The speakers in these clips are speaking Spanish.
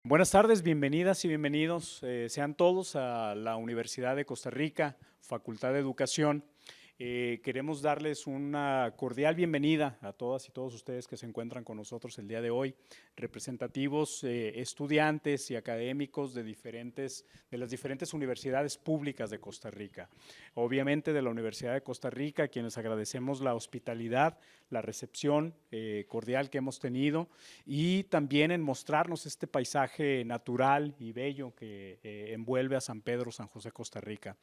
Buenas tardes, bienvenidas y bienvenidos sean todos a la Universidad de Costa Rica, Facultad de Educación. Queremos darles una cordial bienvenida a todas y todos ustedes que se encuentran con nosotros el día de hoy, representativos estudiantes y académicos de las diferentes universidades públicas de Costa Rica. Obviamente de la Universidad de Costa Rica, a quienes agradecemos la hospitalidad, la recepción cordial que hemos tenido y también en mostrarnos este paisaje natural y bello que envuelve a San Pedro, San José, Costa Rica.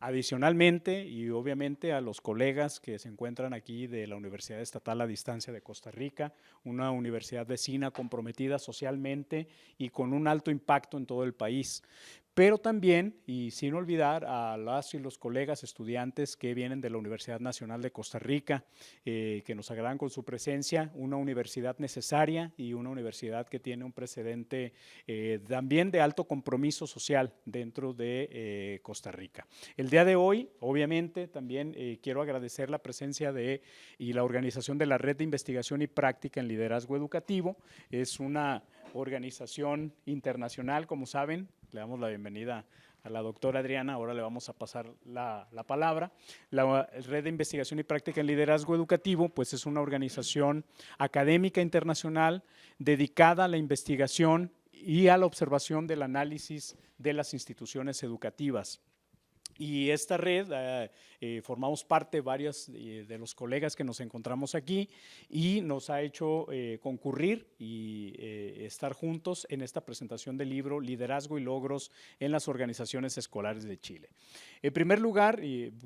Adicionalmente, y obviamente a los colegas que se encuentran aquí de la Universidad Estatal a Distancia de Costa Rica, una universidad vecina comprometida socialmente y con un alto impacto en todo el país. Pero también, y sin olvidar, a las y los colegas estudiantes que vienen de la Universidad Nacional de Costa Rica, que nos agradan con su presencia, una universidad necesaria y una universidad que tiene un precedente también de alto compromiso social dentro de Costa Rica. El día de hoy, obviamente, también quiero agradecer la presencia y la organización de la Red de Investigación y Práctica en Liderazgo Educativo. Es una organización internacional, como saben. Le damos la bienvenida a la doctora Adriana, ahora le vamos a pasar la palabra. La Red de Investigación y Práctica en Liderazgo Educativo, pues es una organización académica internacional dedicada a la investigación y a la observación del análisis de las instituciones educativas. Y esta red, formamos parte varios de los colegas que nos encontramos aquí y nos ha hecho concurrir y estar juntos en esta presentación del libro Liderazgo y Logros en las Organizaciones Escolares de Chile. En primer lugar,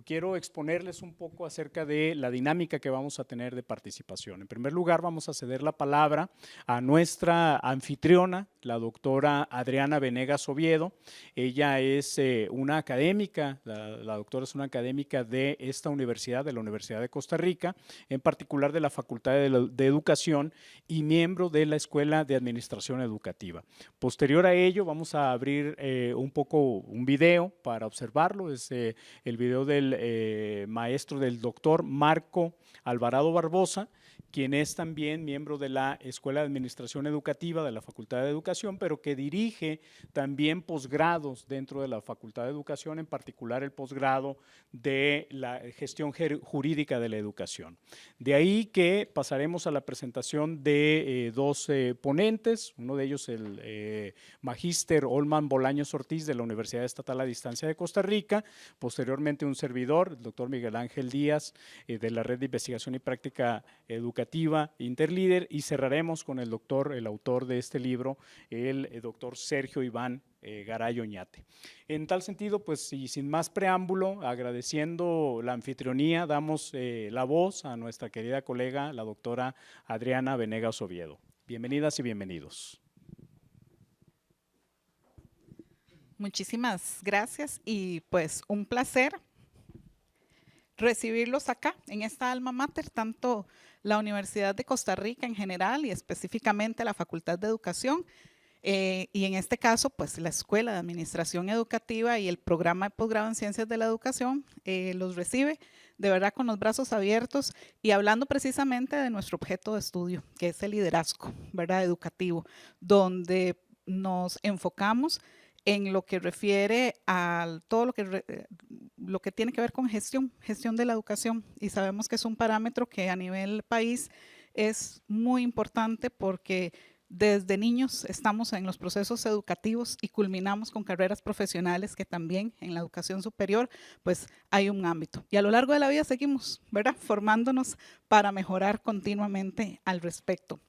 quiero exponerles un poco acerca de la dinámica que vamos a tener de participación. En primer lugar, vamos a ceder la palabra a nuestra anfitriona, la doctora Adriana Venegas Oviedo. Ella es una académica, la doctora es una académica de esta universidad, de la Universidad de Costa Rica, en particular de la Facultad de Educación y miembro de la Escuela de Administración Educativa. Posterior a ello, vamos a abrir un video para observarlo. Es el video del maestro del doctor Marco Alvarado Barbosa, quien es también miembro de la Escuela de Administración Educativa de la Facultad de Educación, pero que dirige también posgrados dentro de la Facultad de Educación, en particular el posgrado de la gestión jurídica de la educación. De ahí que pasaremos a la presentación de dos ponentes, uno de ellos el magíster Olman Bolaños Ortiz de la Universidad Estatal a Distancia de Costa Rica, posteriormente un servidor, el doctor Miguel Ángel Díaz, de la Red de Investigación y Práctica Educativa Interlíder, y cerraremos con el autor de este libro, el doctor Sergio Iván Garay Oñate. En tal sentido, pues y sin más preámbulo, agradeciendo la anfitrionía, damos la voz a nuestra querida colega, la doctora Adriana Venegas Oviedo. Bienvenidas y bienvenidos. Muchísimas gracias y pues un placer recibirlos acá en esta alma mater, tanto la Universidad de Costa Rica en general y específicamente la Facultad de Educación y en este caso pues la Escuela de Administración Educativa y el programa de posgrado en Ciencias de la Educación los recibe de verdad con los brazos abiertos y hablando precisamente de nuestro objeto de estudio, que es el liderazgo, ¿verdad? Educativo, donde nos enfocamos en lo que refiere a todo lo que tiene que ver con gestión de la educación, y sabemos que es un parámetro que a nivel país es muy importante porque desde niños estamos en los procesos educativos y culminamos con carreras profesionales que también en la educación superior pues hay un ámbito. Y a lo largo de la vida seguimos, ¿verdad?, formándonos para mejorar continuamente al respecto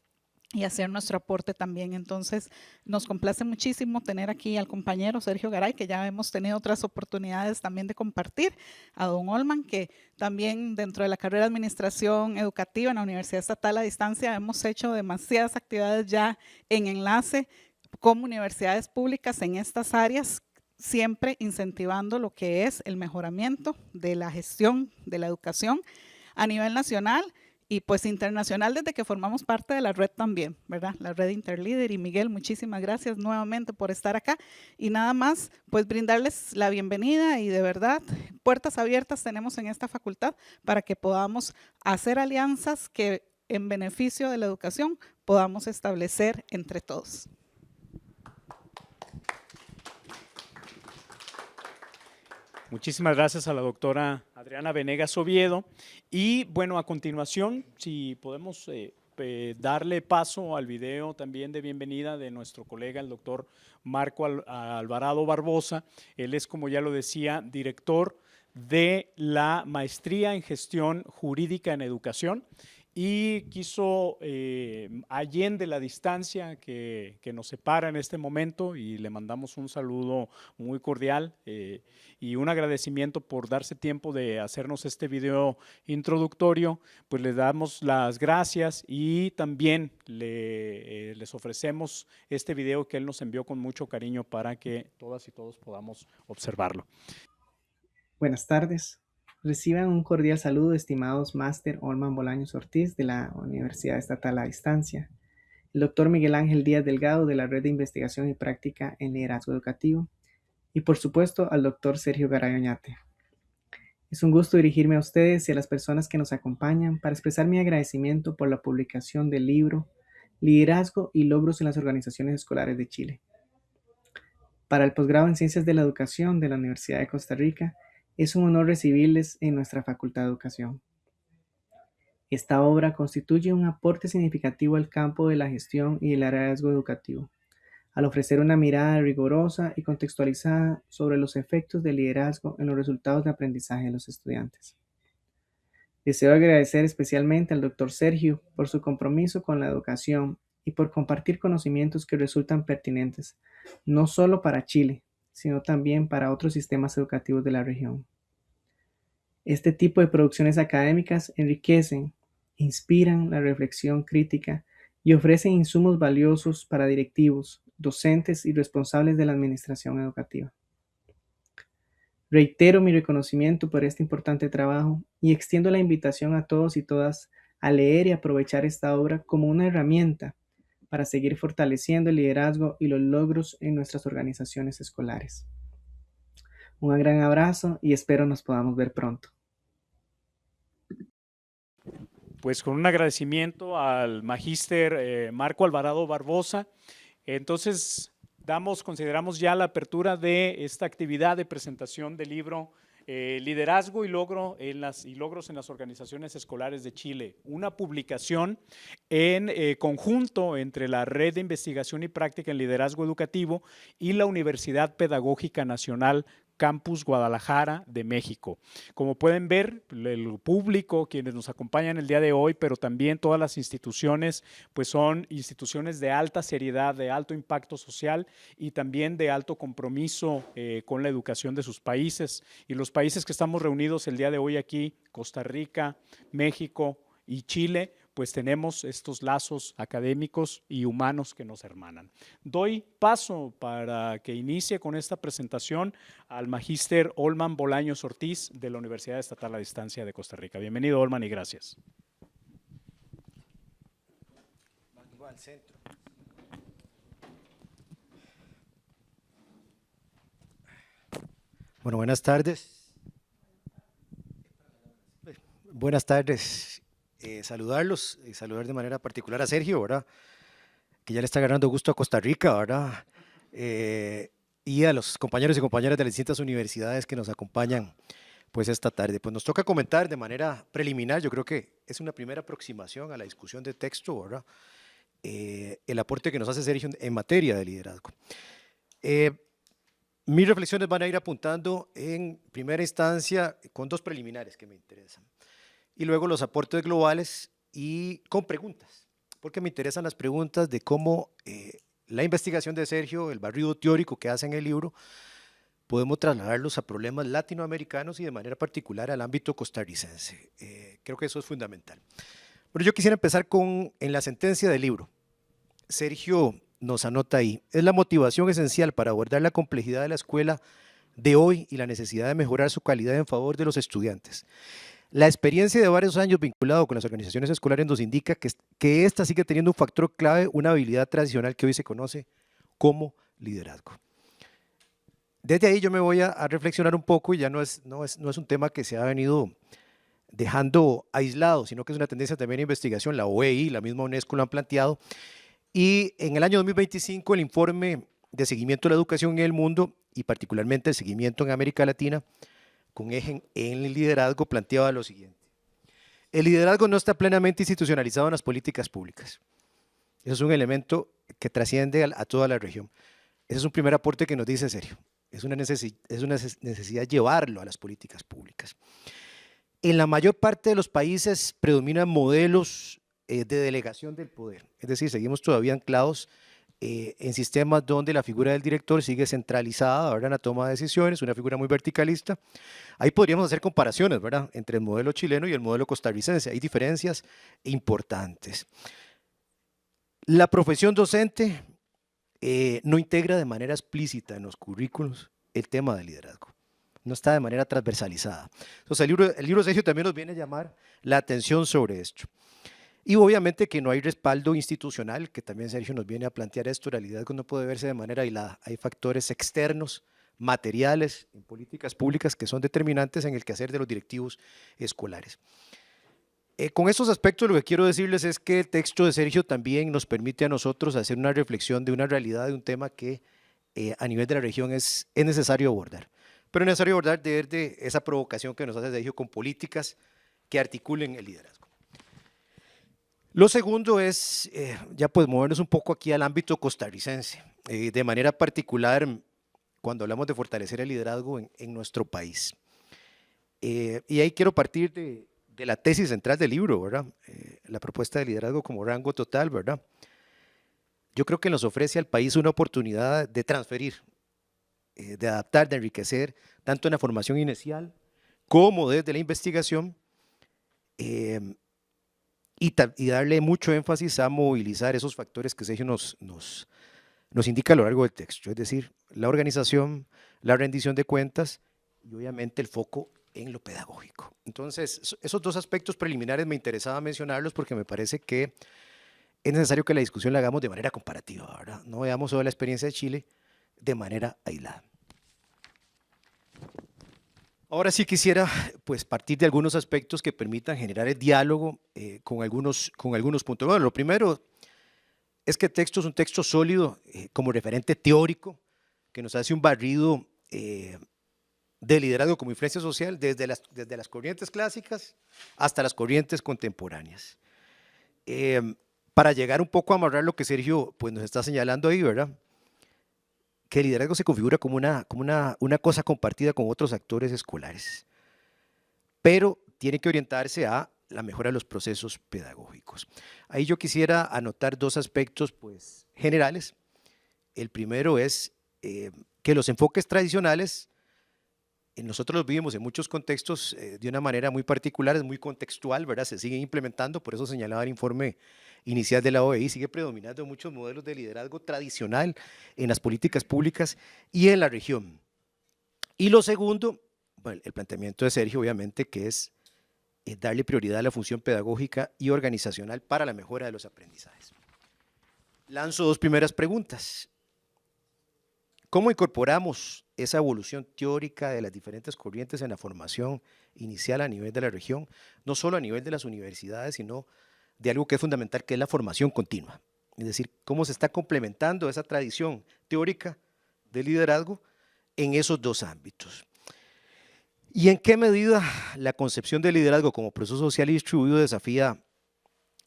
y hacer nuestro aporte también. Entonces, nos complace muchísimo tener aquí al compañero Sergio Garay, que ya hemos tenido otras oportunidades también de compartir, a don Olman, que también dentro de la carrera de Administración Educativa en la Universidad Estatal a Distancia hemos hecho demasiadas actividades ya en enlace como universidades públicas en estas áreas, siempre incentivando lo que es el mejoramiento de la gestión de la educación a nivel nacional y pues internacional desde que formamos parte de la red también, ¿verdad? La red Interlíder. Y Miguel, muchísimas gracias nuevamente por estar acá. Y nada más, pues brindarles la bienvenida y de verdad, puertas abiertas tenemos en esta facultad para que podamos hacer alianzas que en beneficio de la educación podamos establecer entre todos. Muchísimas gracias a la doctora Adriana Venegas Oviedo. Y bueno, a continuación, si podemos darle paso al video también de bienvenida de nuestro colega, el doctor Marco Alvarado Barbosa. Él es, como ya lo decía, director de la Maestría en Gestión Jurídica en Educación y quiso, allende la distancia que nos separa en este momento, y le mandamos un saludo muy cordial y un agradecimiento por darse tiempo de hacernos este video introductorio. Pues le damos las gracias y también les ofrecemos este video que él nos envió con mucho cariño para que todas y todos podamos observarlo. Buenas tardes. Reciban un cordial saludo, estimados Máster Olman Bolaños Ortiz de la Universidad Estatal a Distancia, el doctor Miguel Ángel Díaz Delgado de la Red de Investigación y Práctica en Liderazgo Educativo y por supuesto al doctor Sergio Garay Oñate. Es un gusto dirigirme a ustedes y a las personas que nos acompañan para expresar mi agradecimiento por la publicación del libro Liderazgo y Logros en las Organizaciones Escolares de Chile. Para el posgrado en Ciencias de la Educación de la Universidad de Costa Rica, es un honor recibirles en nuestra Facultad de Educación. Esta obra constituye un aporte significativo al campo de la gestión y el liderazgo educativo, al ofrecer una mirada rigurosa y contextualizada sobre los efectos del liderazgo en los resultados de aprendizaje de los estudiantes. Deseo agradecer especialmente al Dr. Sergio por su compromiso con la educación y por compartir conocimientos que resultan pertinentes, no solo para Chile, sino también para otros sistemas educativos de la región. Este tipo de producciones académicas enriquecen, inspiran la reflexión crítica y ofrecen insumos valiosos para directivos, docentes y responsables de la administración educativa. Reitero mi reconocimiento por este importante trabajo y extiendo la invitación a todos y todas a leer y aprovechar esta obra como una herramienta para seguir fortaleciendo el liderazgo y los logros en nuestras organizaciones escolares. Un gran abrazo y espero nos podamos ver pronto. Pues con un agradecimiento al magíster Marco Alvarado Barbosa. Entonces, consideramos ya la apertura de esta actividad de presentación del libro Liderazgo y Logros en las Organizaciones Escolares de Chile, una publicación en conjunto entre la Red de Investigación y Práctica en Liderazgo Educativo y la Universidad Pedagógica Nacional Campus Guadalajara de México. Como pueden ver, el público, quienes nos acompañan el día de hoy, pero también todas las instituciones, pues son instituciones de alta seriedad, de alto impacto social y también de alto compromiso con la educación de sus países. Y los países que estamos reunidos el día de hoy aquí, Costa Rica, México y Chile, pues tenemos estos lazos académicos y humanos que nos hermanan. Doy paso para que inicie con esta presentación al magíster Olman Bolaños Ortiz de la Universidad Estatal a Distancia de Costa Rica. Bienvenido, Olman, y gracias. Bueno, buenas tardes. Buenas tardes. Saludarlos y saludar de manera particular a Sergio, ¿verdad? Que ya le está agarrando gusto a Costa Rica, ¿verdad? Y a los compañeros y compañeras de las distintas universidades que nos acompañan pues esta tarde. Pues nos toca comentar de manera preliminar, yo creo que es una primera aproximación a la discusión de texto, ¿verdad? El aporte que nos hace Sergio en materia de liderazgo. Mis reflexiones van a ir apuntando en primera instancia con dos preliminares que me interesan. Y luego los aportes globales y con preguntas, porque me interesan las preguntas de cómo la investigación de Sergio, el barrido teórico que hace en el libro, podemos trasladarlos a problemas latinoamericanos y de manera particular al ámbito costarricense. Creo que eso es fundamental. Bueno, yo quisiera empezar en la sentencia del libro. Sergio nos anota ahí, es la motivación esencial para abordar la complejidad de la escuela de hoy y la necesidad de mejorar su calidad en favor de los estudiantes. La experiencia de varios años vinculado con las organizaciones escolares nos indica que esta sigue teniendo un factor clave, una habilidad tradicional que hoy se conoce como liderazgo. Desde ahí yo me voy a reflexionar un poco y ya no es un tema que se ha venido dejando aislado, sino que es una tendencia también de investigación. La OEI, la misma UNESCO lo han planteado. Y en el año 2025 el informe de seguimiento de la educación en el mundo y particularmente el seguimiento en América Latina con eje en el liderazgo, planteaba lo siguiente. El liderazgo no está plenamente institucionalizado en las políticas públicas. Eso es un elemento que trasciende a toda la región. Ese es un primer aporte que nos dice Sergio. Es una necesidad llevarlo a las políticas públicas. En la mayor parte de los países predominan modelos de delegación del poder. Es decir, seguimos todavía anclados en sistemas donde la figura del director sigue centralizada, ¿verdad?, en la toma de decisiones, una figura muy verticalista. Ahí podríamos hacer comparaciones, ¿verdad?, entre el modelo chileno y el modelo costarricense. Hay diferencias importantes. La profesión docente no integra de manera explícita en los currículos el tema del liderazgo. No está de manera transversalizada. Entonces el libro Sergio también nos viene a llamar la atención sobre esto. Y obviamente que no hay respaldo institucional, que también Sergio nos viene a plantear esto. El liderazgo no puede verse de manera aislada. Hay factores externos, materiales, en políticas públicas que son determinantes en el quehacer de los directivos escolares. Con estos aspectos lo que quiero decirles es que el texto de Sergio también nos permite a nosotros hacer una reflexión de una realidad, de un tema que a nivel de la región es necesario abordar. Pero es necesario abordar desde esa provocación que nos hace Sergio con políticas que articulen el liderazgo. Lo segundo es, ya pues movernos un poco aquí al ámbito costarricense, de manera particular cuando hablamos de fortalecer el liderazgo en nuestro país. Y ahí quiero partir de la tesis central del libro, ¿verdad? La propuesta de liderazgo como rango total, ¿verdad? Yo creo que nos ofrece al país una oportunidad de transferir, de adaptar, de enriquecer, tanto en la formación inicial como desde la investigación, y darle mucho énfasis a movilizar esos factores que Sergio nos indica a lo largo del texto, es decir, la organización, la rendición de cuentas y obviamente el foco en lo pedagógico. Entonces, esos dos aspectos preliminares me interesaba mencionarlos porque me parece que es necesario que la discusión la hagamos de manera comparativa, ¿verdad? No veamos solo la experiencia de Chile de manera aislada. Ahora sí quisiera pues, partir de algunos aspectos que permitan generar el diálogo con algunos puntos. Bueno, lo primero es que el texto es un texto sólido como referente teórico que nos hace un barrido de liderazgo como influencia social desde las corrientes clásicas hasta las corrientes contemporáneas. Para llegar un poco a amarrar lo que Sergio pues, nos está señalando ahí, ¿verdad? Que el liderazgo se configura como una cosa compartida con otros actores escolares, pero tiene que orientarse a la mejora de los procesos pedagógicos. Ahí yo quisiera anotar dos aspectos pues, generales. El primero es que los enfoques tradicionales, nosotros los vivimos en muchos contextos de una manera muy particular, es muy contextual, ¿verdad? Se siguen implementando, por eso señalaba el informe inicial de la OEI, sigue predominando muchos modelos de liderazgo tradicional en las políticas públicas y en la región. Y lo segundo, bueno, el planteamiento de Sergio, obviamente, que es darle prioridad a la función pedagógica y organizacional para la mejora de los aprendizajes. Lanzo dos primeras preguntas. ¿Cómo incorporamos esa evolución teórica de las diferentes corrientes en la formación inicial a nivel de la región, no solo a nivel de las universidades, sino de algo que es fundamental, que es la formación continua? Es decir, cómo se está complementando esa tradición teórica de liderazgo en esos dos ámbitos. ¿Y en qué medida la concepción del liderazgo como proceso social y distribuido desafía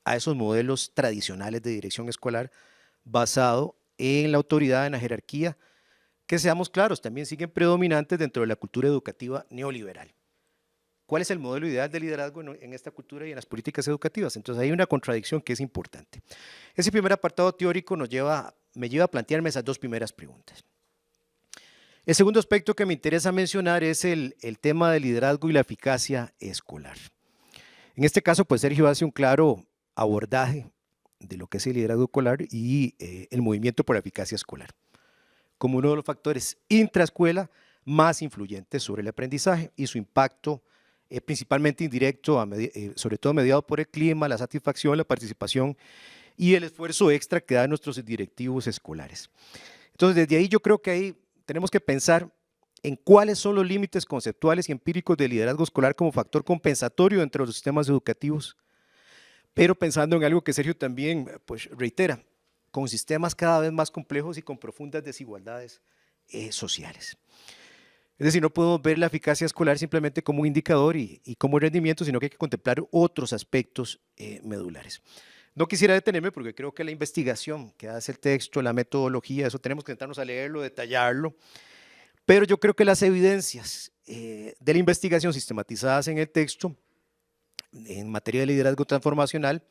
a esos modelos tradicionales de dirección escolar basado en la autoridad, en la jerarquía, que seamos claros, también siguen predominantes dentro de la cultura educativa neoliberal? ¿Cuál es el modelo ideal de liderazgo en esta cultura y en las políticas educativas? Entonces hay una contradicción que es importante. Ese primer apartado teórico me lleva a plantearme esas dos primeras preguntas. El segundo aspecto que me interesa mencionar es el tema del liderazgo y la eficacia escolar. En este caso, pues Sergio hace un claro abordaje de lo que es el liderazgo escolar y el movimiento por la eficacia escolar, como uno de los factores intraescuela más influyentes sobre el aprendizaje y su impacto principalmente indirecto, sobre todo mediado por el clima, la satisfacción, la participación y el esfuerzo extra que dan nuestros directivos escolares. Entonces, desde ahí yo creo que ahí tenemos que pensar en cuáles son los límites conceptuales y empíricos del liderazgo escolar como factor compensatorio entre los sistemas educativos, pero pensando en algo que Sergio también pues, reitera, con sistemas cada vez más complejos y con profundas desigualdades sociales. Es decir, no podemos ver la eficacia escolar simplemente como un indicador y como rendimiento, sino que hay que contemplar otros aspectos medulares. No quisiera detenerme porque creo que la investigación que hace el texto, la metodología, eso tenemos que sentarnos a leerlo, detallarlo, pero yo creo que las evidencias de la investigación sistematizadas en el texto en materia de liderazgo transformacional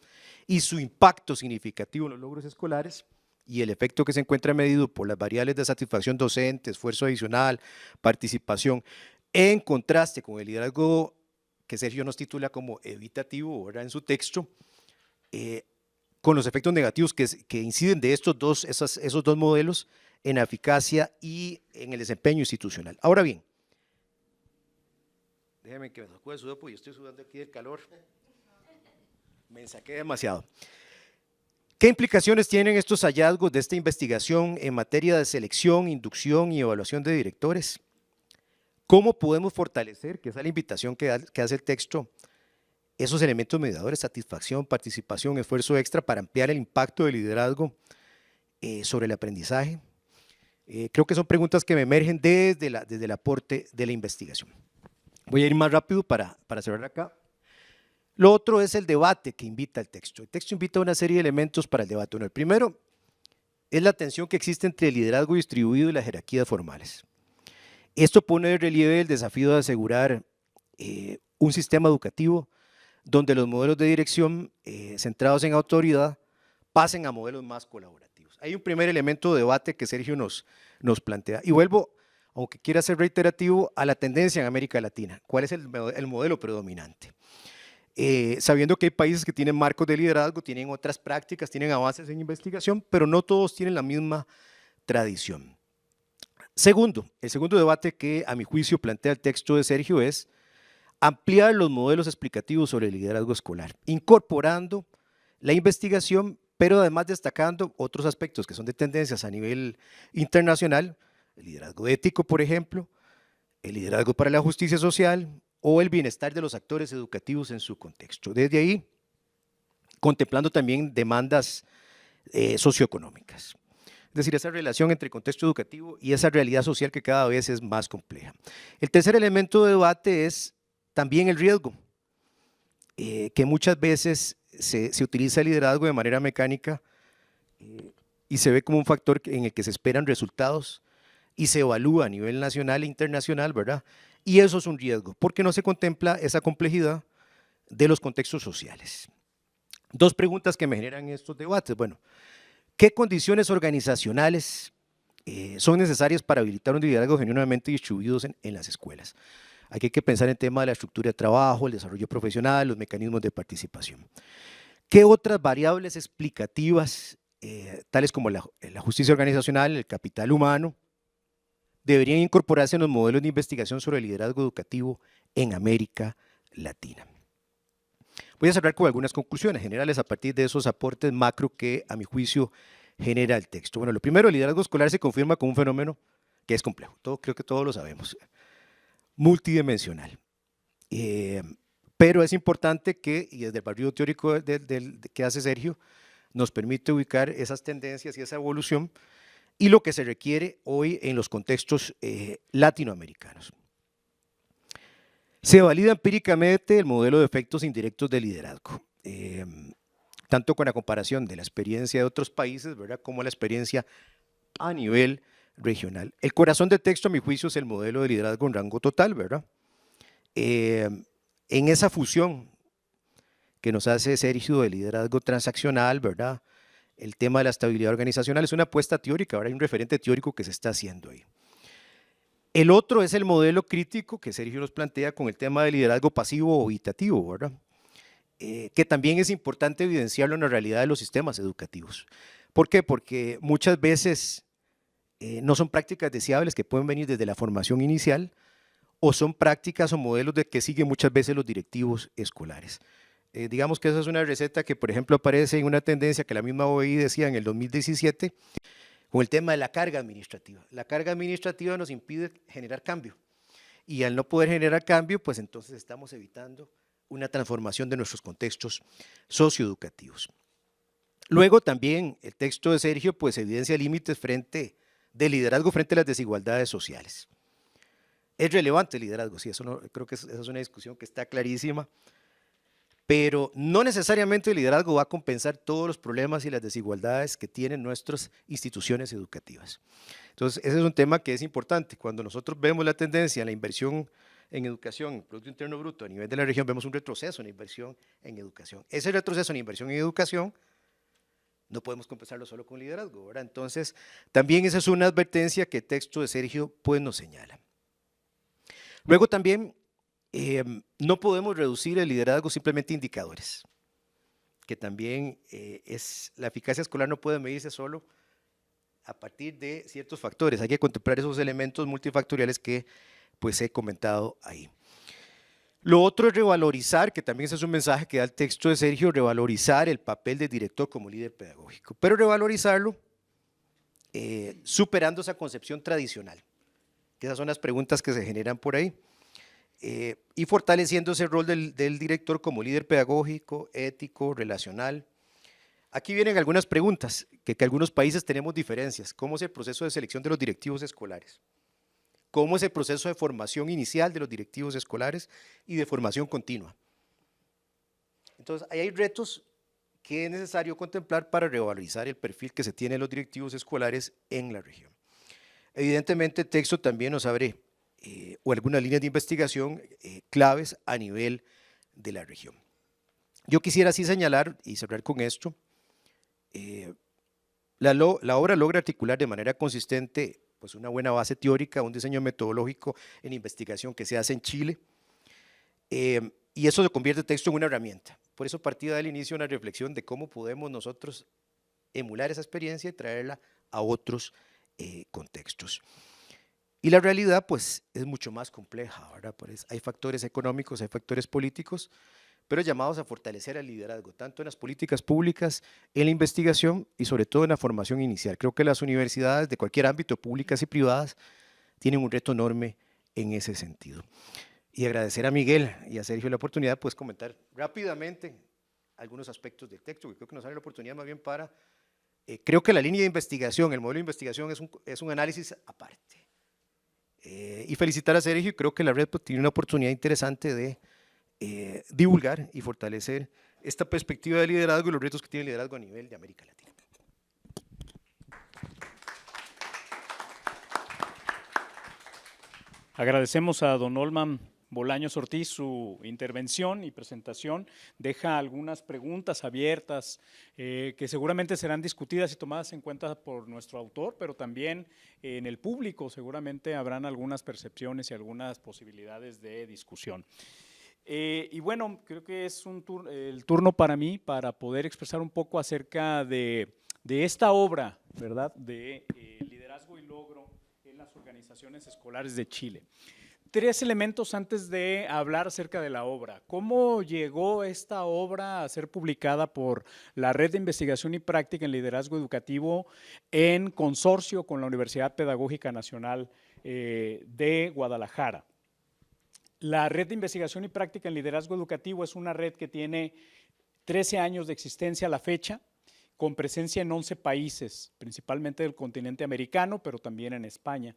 y su impacto significativo en los logros escolares y el efecto que se encuentra medido por las variables de satisfacción docente, esfuerzo adicional, participación, en contraste con el liderazgo que Sergio nos titula como evitativo, ¿verdad?, en su texto, con los efectos negativos que inciden de esos dos modelos en la eficacia y en el desempeño institucional. Ahora bien, déjenme que me sacude el sudor porque yo estoy sudando aquí del calor. Me saqué demasiado. ¿Qué implicaciones tienen estos hallazgos de esta investigación en materia de selección, inducción y evaluación de directores? ¿Cómo podemos fortalecer, que esa es la invitación que hace el texto, esos elementos mediadores, satisfacción, participación, esfuerzo extra para ampliar el impacto del liderazgo sobre el aprendizaje? Creo que son preguntas que me emergen desde el aporte de la investigación. Voy a ir más rápido para cerrar acá. Lo otro es el debate que invita el texto. El texto invita a una serie de elementos para el debate. Bueno, el primero es la tensión que existe entre el liderazgo distribuido y las jerarquías formales. Esto pone de relieve el desafío de asegurar un sistema educativo donde los modelos de dirección centrados en autoridad pasen a modelos más colaborativos. Hay un primer elemento de debate que Sergio nos plantea. Y vuelvo, aunque quiera ser reiterativo, a la tendencia en América Latina. ¿Cuál es el modelo predominante? Sabiendo que hay países que tienen marcos de liderazgo, tienen otras prácticas, tienen avances en investigación, pero no todos tienen la misma tradición. Segundo, el segundo debate que a mi juicio plantea el texto de Sergio es ampliar los modelos explicativos sobre el liderazgo escolar, incorporando la investigación, pero además destacando otros aspectos que son de tendencias a nivel internacional, el liderazgo ético, por ejemplo, el liderazgo para la justicia social, o el bienestar de los actores educativos en su contexto. Desde ahí, contemplando también demandas socioeconómicas. Es decir, esa relación entre contexto educativo y esa realidad social que cada vez es más compleja. El tercer elemento de debate es también el riesgo, que muchas veces se utiliza el liderazgo de manera mecánica y se ve como un factor en el que se esperan resultados y se evalúa a nivel nacional e internacional, ¿verdad? Y eso es un riesgo, porque no se contempla esa complejidad de los contextos sociales. Dos preguntas que me generan estos debates. Bueno, ¿qué condiciones organizacionales son necesarias para habilitar un liderazgo genuinamente distribuido en las escuelas? Aquí hay que pensar en el tema de la estructura de trabajo, el desarrollo profesional, los mecanismos de participación. ¿Qué otras variables explicativas, tales como la justicia organizacional, el capital humano, deberían incorporarse en los modelos de investigación sobre el liderazgo educativo en América Latina? Voy a cerrar con algunas conclusiones generales a partir de esos aportes macro que, a mi juicio, genera el texto. Bueno, lo primero, el liderazgo escolar se confirma como un fenómeno que es complejo, creo que todos lo sabemos, multidimensional. Pero es importante que, y desde el barrio teórico que hace Sergio, nos permite ubicar esas tendencias y esa evolución y lo que se requiere hoy en los contextos latinoamericanos. Se valida empíricamente el modelo de efectos indirectos de liderazgo, tanto con la comparación de la experiencia de otros países, ¿verdad?, como la experiencia a nivel regional. El corazón del texto, a mi juicio, es el modelo de liderazgo en rango total, ¿verdad? En esa fusión que nos hace Sergio de liderazgo transaccional, ¿verdad?, el tema de la estabilidad organizacional es una apuesta teórica, ahora hay un referente teórico que se está haciendo ahí. El otro es el modelo crítico que Sergio nos plantea con el tema de liderazgo pasivo o evitativo, ¿verdad?, que también es importante evidenciarlo en la realidad de los sistemas educativos. ¿Por qué? Porque muchas veces no son prácticas deseables que pueden venir desde la formación inicial o son prácticas o modelos que siguen muchas veces los directivos escolares. Digamos que esa es una receta que, por ejemplo, aparece en una tendencia que la misma OEI decía en el 2017 con el tema de la carga administrativa. La carga administrativa nos impide generar cambio y al no poder generar cambio, pues entonces estamos evitando una transformación de nuestros contextos socioeducativos. Luego también el texto de Sergio pues evidencia límites de liderazgo frente a las desigualdades sociales. Es relevante el liderazgo, sí, eso no, creo que esa es una discusión que está clarísima, pero no necesariamente el liderazgo va a compensar todos los problemas y las desigualdades que tienen nuestras instituciones educativas. Entonces, ese es un tema que es importante. Cuando nosotros vemos la tendencia en la inversión en educación, en Producto Interno Bruto a nivel de la región, vemos un retroceso en la inversión en educación. Ese retroceso en inversión en educación no podemos compensarlo solo con liderazgo, ¿verdad? Entonces, también esa es una advertencia que el texto de Sergio pues, nos señala. Luego también no podemos reducir el liderazgo simplemente a indicadores, que también la eficacia escolar no puede medirse solo a partir de ciertos factores, hay que contemplar esos elementos multifactoriales que pues he comentado ahí. Lo otro es revalorizar, que también ese es un mensaje que da el texto de Sergio, revalorizar el papel del director como líder pedagógico, pero revalorizarlo superando esa concepción tradicional, que esas son las preguntas que se generan por ahí, y fortaleciendo ese rol del director como líder pedagógico, ético, relacional. Aquí vienen algunas preguntas, que algunos países tenemos diferencias. ¿Cómo es el proceso de selección de los directivos escolares? ¿Cómo es el proceso de formación inicial de los directivos escolares y de formación continua? Entonces, ahí hay retos que es necesario contemplar para revalorizar el perfil que se tiene de los directivos escolares en la región. Evidentemente, el texto también nos abre o algunas líneas de investigación claves a nivel de la región. Yo quisiera así señalar y cerrar con esto. La obra logra articular de manera consistente pues una buena base teórica, un diseño metodológico en investigación que se hace en Chile, y eso se convierte el texto en una herramienta. Por eso partía del inicio una reflexión de cómo podemos nosotros emular esa experiencia y traerla a otros contextos. Y la realidad pues es mucho más compleja, ¿verdad? Pues hay factores económicos, hay factores políticos, pero llamados a fortalecer el liderazgo, tanto en las políticas públicas, en la investigación y sobre todo en la formación inicial. Creo que las universidades de cualquier ámbito, públicas y privadas, tienen un reto enorme en ese sentido. Y agradecer a Miguel y a Sergio la oportunidad de pues, comentar rápidamente algunos aspectos del texto, que creo que nos sale la oportunidad más bien para, creo que la línea de investigación, el modelo de investigación es un análisis aparte. Y felicitar a Sergio, y creo que la red pues, tiene una oportunidad interesante de divulgar y fortalecer esta perspectiva de liderazgo y los retos que tiene el liderazgo a nivel de América Latina. Agradecemos a don Olman Bolaños Ortiz su intervención y presentación. Deja algunas preguntas abiertas que seguramente serán discutidas y tomadas en cuenta por nuestro autor, pero también en el público seguramente habrán algunas percepciones y algunas posibilidades de discusión. Y bueno, creo que es el turno para mí para poder expresar un poco acerca de esta obra, ¿verdad?, de liderazgo y logro en las organizaciones escolares de Chile. 3 elementos antes de hablar acerca de la obra. ¿Cómo llegó esta obra a ser publicada por la Red de Investigación y Práctica en Liderazgo Educativo en consorcio con la Universidad Pedagógica Nacional de Guadalajara? La Red de Investigación y Práctica en Liderazgo Educativo es una red que tiene 13 años de existencia a la fecha, con presencia en 11 países, principalmente del continente americano, pero también en España.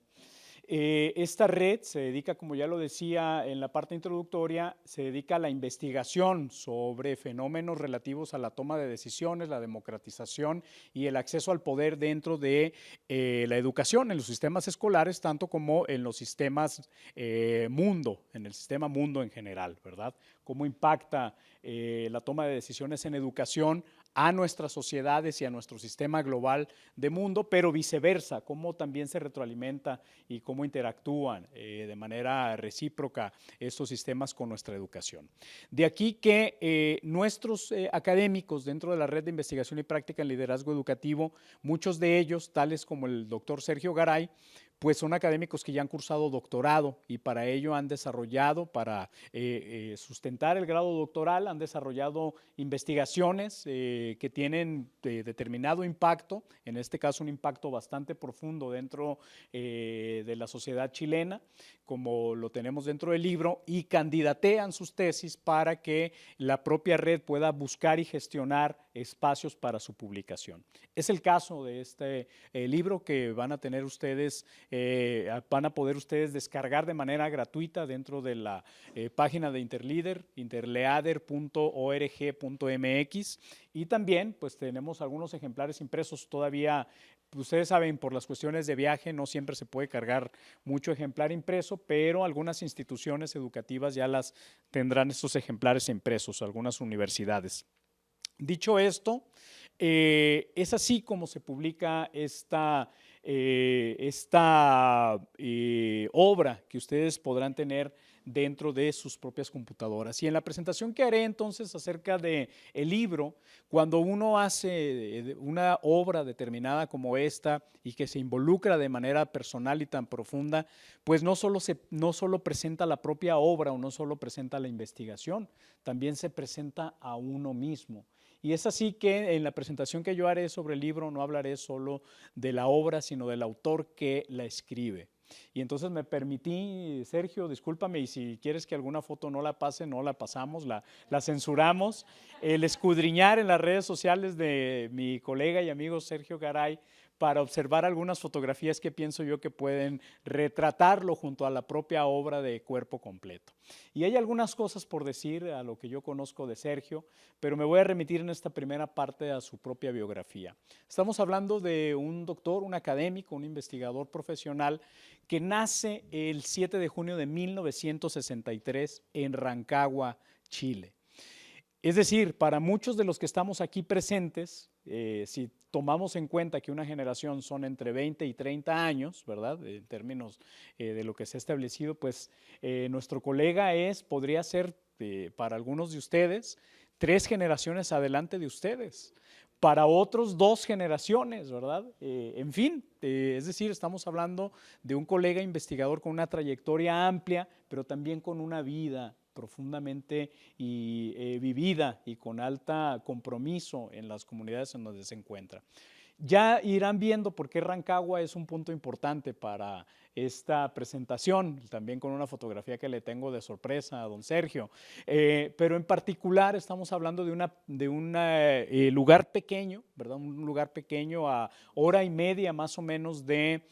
Esta red se dedica, como ya lo decía en la parte introductoria, se dedica a la investigación sobre fenómenos relativos a la toma de decisiones, la democratización y el acceso al poder dentro de la educación, en los sistemas escolares, tanto como en los sistemas mundo, en el sistema mundo en general, ¿verdad? Cómo impacta la toma de decisiones en educación a nuestras sociedades y a nuestro sistema global de mundo, pero viceversa, cómo también se retroalimenta y cómo interactúan de manera recíproca estos sistemas con nuestra educación. De aquí que nuestros académicos dentro de la Red de Investigación y Práctica en Liderazgo Educativo, muchos de ellos, tales como el doctor Sergio Garay, pues son académicos que ya han cursado doctorado y para ello han desarrollado, para sustentar el grado doctoral, han desarrollado investigaciones que tienen determinado impacto, en este caso un impacto bastante profundo dentro de la sociedad chilena, como lo tenemos dentro del libro, y candidatean sus tesis para que la propia red pueda buscar y gestionar espacios para su publicación. Es el caso de este libro que van a tener ustedes, van a poder ustedes descargar de manera gratuita dentro de la página de Interleader, interleader.org.mx, y también pues tenemos algunos ejemplares impresos todavía. Ustedes saben, por las cuestiones de viaje no siempre se puede cargar mucho ejemplar impreso, pero algunas instituciones educativas ya las tendrán estos ejemplares impresos, algunas universidades. Dicho esto, es así como se publica esta obra que ustedes podrán tener dentro de sus propias computadoras. Y en la presentación que haré entonces acerca del libro, cuando uno hace una obra determinada como esta y que se involucra de manera personal y tan profunda, pues no solo presenta la propia obra o no solo presenta la investigación, también se presenta a uno mismo. Y es así que en la presentación que yo haré sobre el libro no hablaré solo de la obra, sino del autor que la escribe. Y entonces me permití, Sergio, discúlpame, y si quieres que alguna foto no la pase, no la pasamos, la censuramos. El escudriñar en las redes sociales de mi colega y amigo Sergio Garay para observar algunas fotografías que pienso yo que pueden retratarlo junto a la propia obra de cuerpo completo. Y hay algunas cosas por decir a lo que yo conozco de Sergio, pero me voy a remitir en esta primera parte a su propia biografía. Estamos hablando de un doctor, un académico, un investigador profesional que nace el 7 de junio de 1963 en Rancagua, Chile. Es decir, para muchos de los que estamos aquí presentes, si tomamos en cuenta que una generación son entre 20 y 30 años, ¿verdad? En términos de lo que se ha establecido, pues nuestro colega podría ser para algunos de ustedes 3 generaciones adelante de ustedes, para otros 2 generaciones, ¿verdad? En fin, es decir, estamos hablando de un colega investigador con una trayectoria amplia, pero también con una vida profundamente vivida y con alta compromiso en las comunidades en donde se encuentra. Ya irán viendo por qué Rancagua es un punto importante para esta presentación, también con una fotografía que le tengo de sorpresa a don Sergio, pero en particular estamos hablando de un lugar pequeño, ¿verdad? Un lugar pequeño a hora y media más o menos de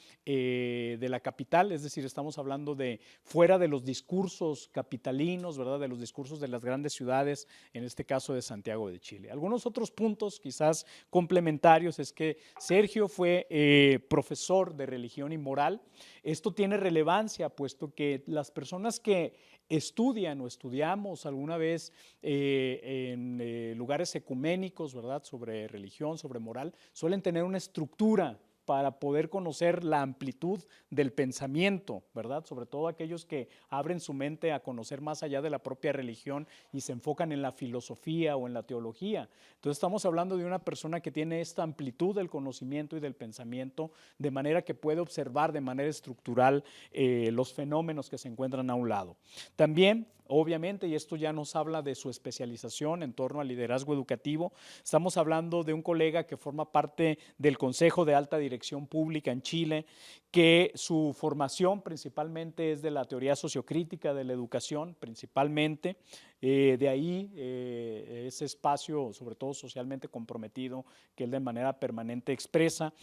la capital, es decir, estamos hablando de fuera de los discursos capitalinos, ¿verdad? De los discursos de las grandes ciudades, en este caso de Santiago de Chile. Algunos otros puntos quizás complementarios es que Sergio fue profesor de religión y moral. Esto tiene relevancia puesto que las personas que estudian o estudiamos alguna vez en lugares ecuménicos, ¿verdad? Sobre religión, sobre moral, suelen tener una estructura para poder conocer la amplitud del pensamiento, ¿verdad? Sobre todo aquellos que abren su mente a conocer más allá de la propia religión y se enfocan en la filosofía o en la teología. Entonces estamos hablando de una persona que tiene esta amplitud del conocimiento y del pensamiento, de manera que puede observar de manera estructural los fenómenos que se encuentran a un lado. También, obviamente, y esto ya nos habla de su especialización en torno al liderazgo educativo, estamos hablando de un colega que forma parte del Consejo de Alta Dirección Pública en Chile, que su formación principalmente es de la teoría sociocrítica de la educación, principalmente. De ahí ese espacio, sobre todo socialmente comprometido, que él de manera permanente expresa.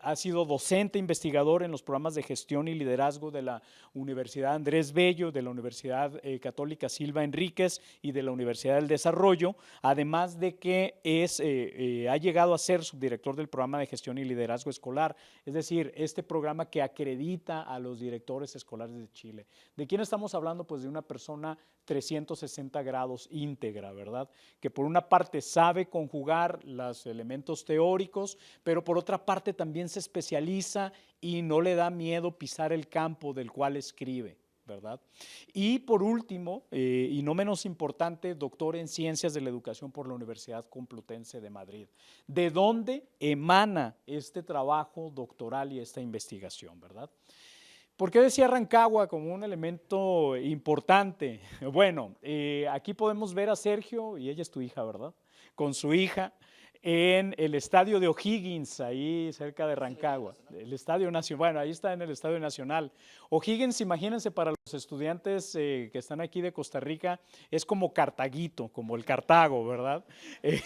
Ha sido docente investigador en los programas de gestión y liderazgo de la Universidad Andrés Bello, de la Universidad Católica Silva Enríquez y de la Universidad del Desarrollo, además de que ha llegado a ser subdirector del programa de gestión y liderazgo escolar, es decir, este programa que acredita a los directores escolares de Chile. ¿De quién estamos hablando? Pues de una persona 360 grados íntegra, ¿verdad? Que por una parte sabe conjugar los elementos teóricos, pero por otra parte también se especializa y no le da miedo pisar el campo del cual escribe, ¿verdad? Y por último, y no menos importante, doctor en Ciencias de la Educación por la Universidad Complutense de Madrid. ¿De dónde emana este trabajo doctoral y esta investigación, verdad? ¿Por qué decía Rancagua como un elemento importante? Bueno, aquí podemos ver a Sergio, y ella es tu hija, ¿verdad? Con su hija. en el estadio de O'Higgins, ahí cerca de Rancagua, el Estadio Nacional, bueno, ahí está en el Estadio Nacional. O'Higgins, imagínense para los estudiantes que están aquí de Costa Rica, es como Cartaguito, como el Cartago, ¿verdad? Eh,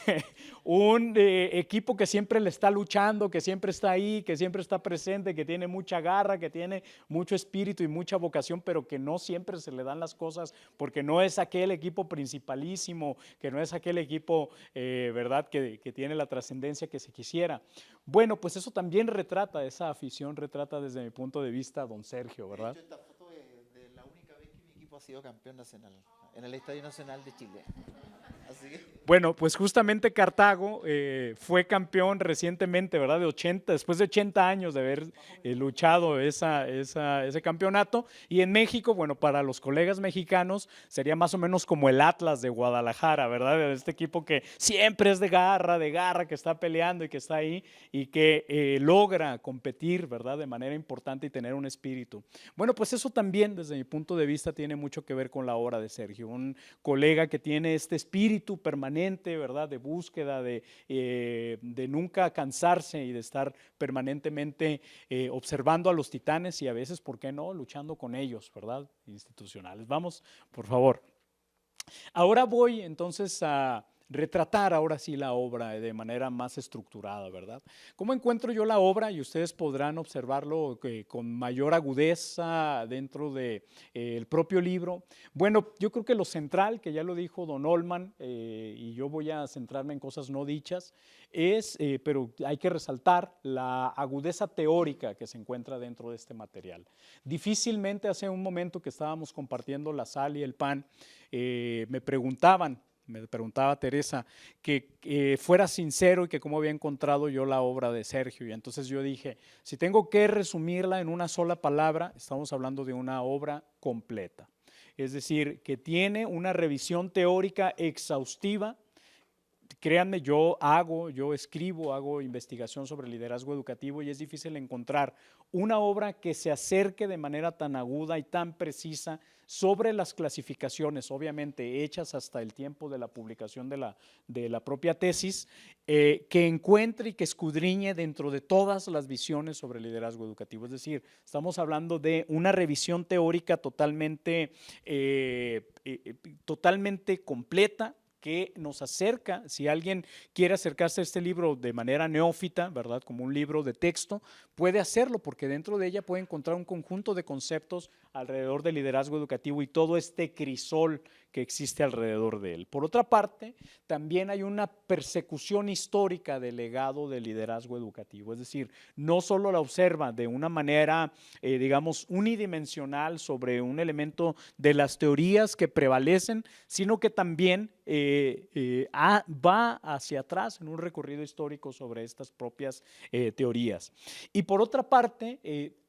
un equipo que siempre le está luchando, que siempre está ahí, que siempre está presente, que tiene mucha garra, que tiene mucho espíritu y mucha vocación, pero que no siempre se le dan las cosas, porque no es aquel equipo principalísimo, que no es aquel equipo, ¿verdad?, que tiene la trascendencia que se quisiera. Bueno, pues eso también retrata, esa afición retrata desde mi punto de vista a don Sergio, ¿verdad? De hecho, esta foto de la única vez que mi equipo ha sido campeón nacional en el Estadio Nacional de Chile. Así que Bueno, pues justamente Cartago fue campeón recientemente, ¿verdad? Después de 80 años de haber luchado ese campeonato. Y en México, bueno, para los colegas mexicanos sería más o menos como el Atlas de Guadalajara, ¿verdad? Este equipo que siempre es de garra, que está peleando y que está ahí y que logra competir, ¿verdad? De manera importante y tener un espíritu. Bueno, pues eso también, desde mi punto de vista, tiene mucho que ver con la obra de Sergio, un colega que tiene este espíritu permanente, ¿verdad? De búsqueda, de nunca cansarse y de estar permanentemente observando a los titanes y a veces, ¿por qué no?, luchando con ellos, ¿verdad? Institucionales. Vamos, por favor. Ahora voy entonces a retratar ahora sí la obra de manera más estructurada, ¿verdad? ¿Cómo encuentro yo la obra? Y ustedes podrán observarlo con mayor agudeza dentro del propio libro. Bueno, yo creo que lo central, que ya lo dijo don Olman, y yo voy a centrarme en cosas no dichas, pero hay que resaltar la agudeza teórica que se encuentra dentro de este material. Difícilmente hace un momento que estábamos compartiendo la sal y el pan, me preguntaba Teresa que fuera sincero y que cómo había encontrado yo la obra de Sergio. Y entonces yo dije, si tengo que resumirla en una sola palabra, estamos hablando de una obra completa. Es decir, que tiene una revisión teórica exhaustiva. Créanme, yo escribo, hago investigación sobre liderazgo educativo y es difícil encontrar una obra que se acerque de manera tan aguda y tan precisa sobre las clasificaciones, obviamente hechas hasta el tiempo de la publicación de la propia tesis, que encuentre y que escudriñe dentro de todas las visiones sobre liderazgo educativo. Es decir, estamos hablando de una revisión teórica totalmente completa, que nos acerca, si alguien quiere acercarse a este libro de manera neófita, ¿verdad?, como un libro de texto, puede hacerlo porque dentro de ella puede encontrar un conjunto de conceptos alrededor del liderazgo educativo y todo este crisol que existe alrededor de él. Por otra parte, también hay una persecución histórica del legado del liderazgo educativo, es decir, no solo la observa de una manera, digamos, unidimensional sobre un elemento de las teorías que prevalecen, sino que también va hacia atrás en un recorrido histórico sobre estas propias teorías. Y por otra parte,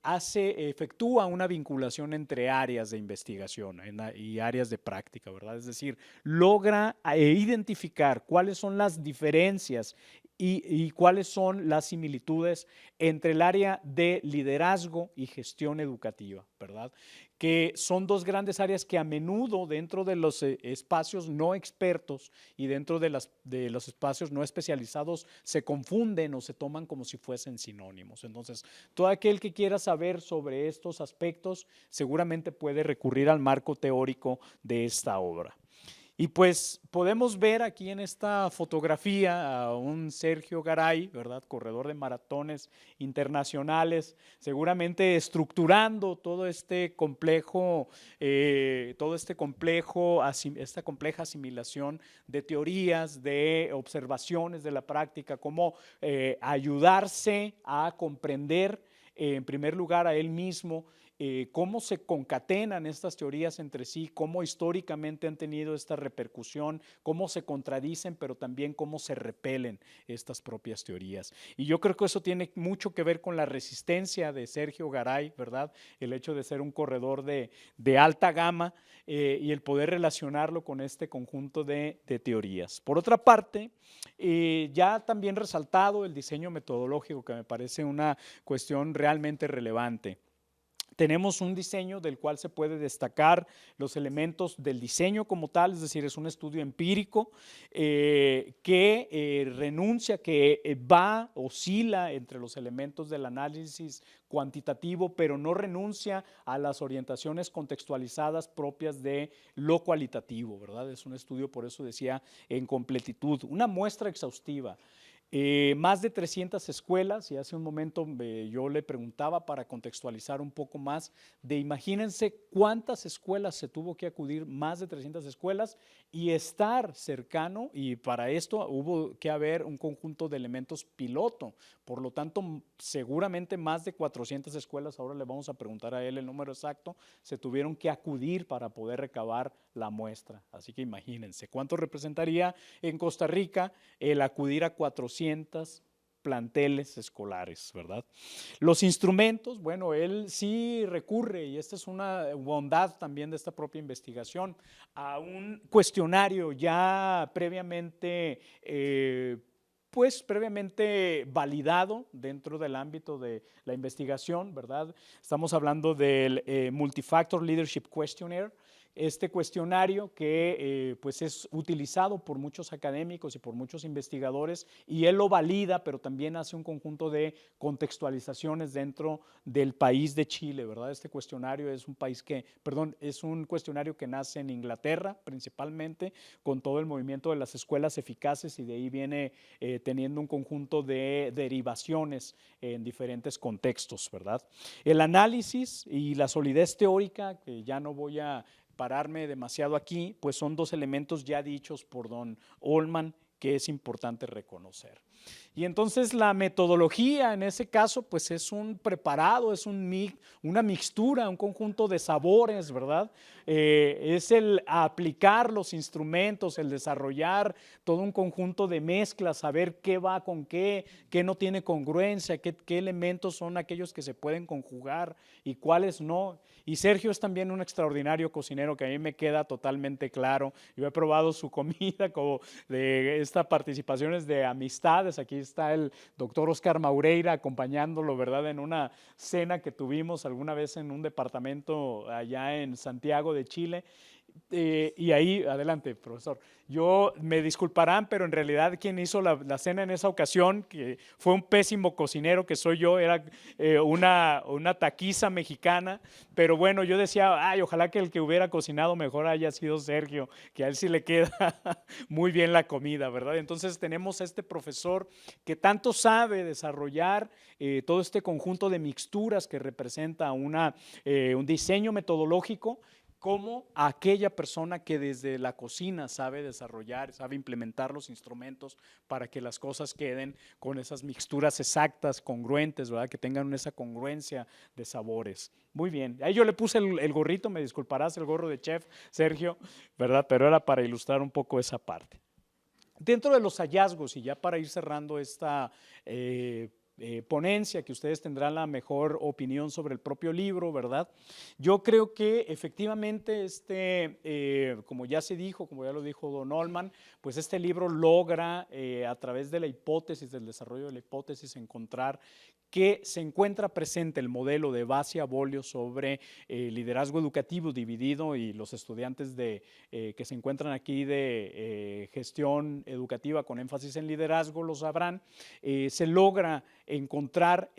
efectúa una vinculación entre áreas de investigación y áreas de práctica, ¿verdad? Es decir, logra identificar cuáles son las diferencias y cuáles son las similitudes entre el área de liderazgo y gestión educativa, ¿verdad? Que son dos grandes áreas que a menudo dentro de los espacios no expertos y dentro de los espacios no especializados se confunden o se toman como si fuesen sinónimos. Entonces, todo aquel que quiera saber sobre estos aspectos seguramente puede recurrir al marco teórico de esta obra. Y pues podemos ver aquí en esta fotografía a un Sergio Garay, ¿verdad?, corredor de maratones internacionales, seguramente estructurando todo esta compleja asimilación de teorías, de observaciones de la práctica, cómo ayudarse a comprender en primer lugar a él mismo, cómo se concatenan estas teorías entre sí, cómo históricamente han tenido esta repercusión, cómo se contradicen, pero también cómo se repelen estas propias teorías. Y yo creo que eso tiene mucho que ver con la resistencia de Sergio Garay, ¿verdad? El hecho de ser un corredor de alta gama y el poder relacionarlo con este conjunto de teorías. Por otra parte, ya también resaltado el diseño metodológico, que me parece una cuestión realmente relevante. Tenemos un diseño del cual se puede destacar los elementos del diseño como tal, es decir, es un estudio empírico que renuncia, que oscila entre los elementos del análisis cuantitativo, pero no renuncia a las orientaciones contextualizadas propias de lo cualitativo, ¿verdad? Es un estudio, por eso decía, en completitud, una muestra exhaustiva. Más de 300 escuelas, y hace un momento yo le preguntaba para contextualizar un poco más, imagínense cuántas escuelas se tuvo que acudir, más de 300 escuelas, y estar cercano, y para esto hubo que haber un conjunto de elementos piloto, por lo tanto seguramente más de 400 escuelas, ahora le vamos a preguntar a él el número exacto, se tuvieron que acudir para poder recabar la muestra, así que imagínense, ¿cuánto representaría en Costa Rica el acudir a 400 planteles escolares, ¿verdad? Los instrumentos, bueno, él sí recurre, y esta es una bondad también de esta propia investigación, a un cuestionario ya previamente previamente validado dentro del ámbito de la investigación, ¿verdad? Estamos hablando del Multifactor Leadership Questionnaire. Este cuestionario que pues es utilizado por muchos académicos y por muchos investigadores, y él lo valida, pero también hace un conjunto de contextualizaciones dentro del país de Chile, ¿verdad? Este cuestionario es es un cuestionario que nace en Inglaterra principalmente, con todo el movimiento de las escuelas eficaces, y de ahí viene teniendo un conjunto de derivaciones en diferentes contextos, ¿verdad? El análisis y la solidez teórica, que ya no voy a pararme demasiado aquí, pues son dos elementos ya dichos por don Ullmann que es importante reconocer. Y entonces la metodología en ese caso pues es un preparado, es una mixtura, un conjunto de sabores, ¿verdad? Es el aplicar los instrumentos, el desarrollar todo un conjunto de mezclas, saber qué va con qué no tiene congruencia, qué elementos son aquellos que se pueden conjugar y cuáles no. Y Sergio es también un extraordinario cocinero que a mí me queda totalmente claro. Yo he probado su comida, como de estas participaciones de amistades. Aquí está el doctor Oscar Maureira acompañándolo, ¿verdad? En una cena que tuvimos alguna vez en un departamento allá en Santiago de Chile. Y ahí, adelante, profesor. Yo me disculparán, pero en realidad quien hizo la cena en esa ocasión, que fue un pésimo cocinero que soy yo, era una taquiza mexicana, pero bueno, yo decía, ay, ojalá que el que hubiera cocinado mejor haya sido Sergio, que a él sí le queda muy bien la comida, ¿verdad? Entonces tenemos a este profesor que tanto sabe desarrollar todo este conjunto de mixturas que representa un diseño metodológico, como aquella persona que desde la cocina sabe desarrollar, sabe implementar los instrumentos para que las cosas queden con esas mixturas exactas, congruentes, ¿verdad? Que tengan esa congruencia de sabores. Muy bien, ahí yo le puse el gorrito, me disculparás, el gorro de chef, Sergio, ¿verdad? Pero era para ilustrar un poco esa parte. Dentro de los hallazgos, y ya para ir cerrando esta ponencia, que ustedes tendrán la mejor opinión sobre el propio libro, ¿verdad? Yo creo que efectivamente como ya se dijo, como ya lo dijo don Ullmann, pues este libro logra a través de la hipótesis, del desarrollo de la hipótesis, encontrar que se encuentra presente el modelo de Bassi-Abolio sobre liderazgo educativo dividido, y los estudiantes que se encuentran aquí de gestión educativa con énfasis en liderazgo lo sabrán. Se logra encontrar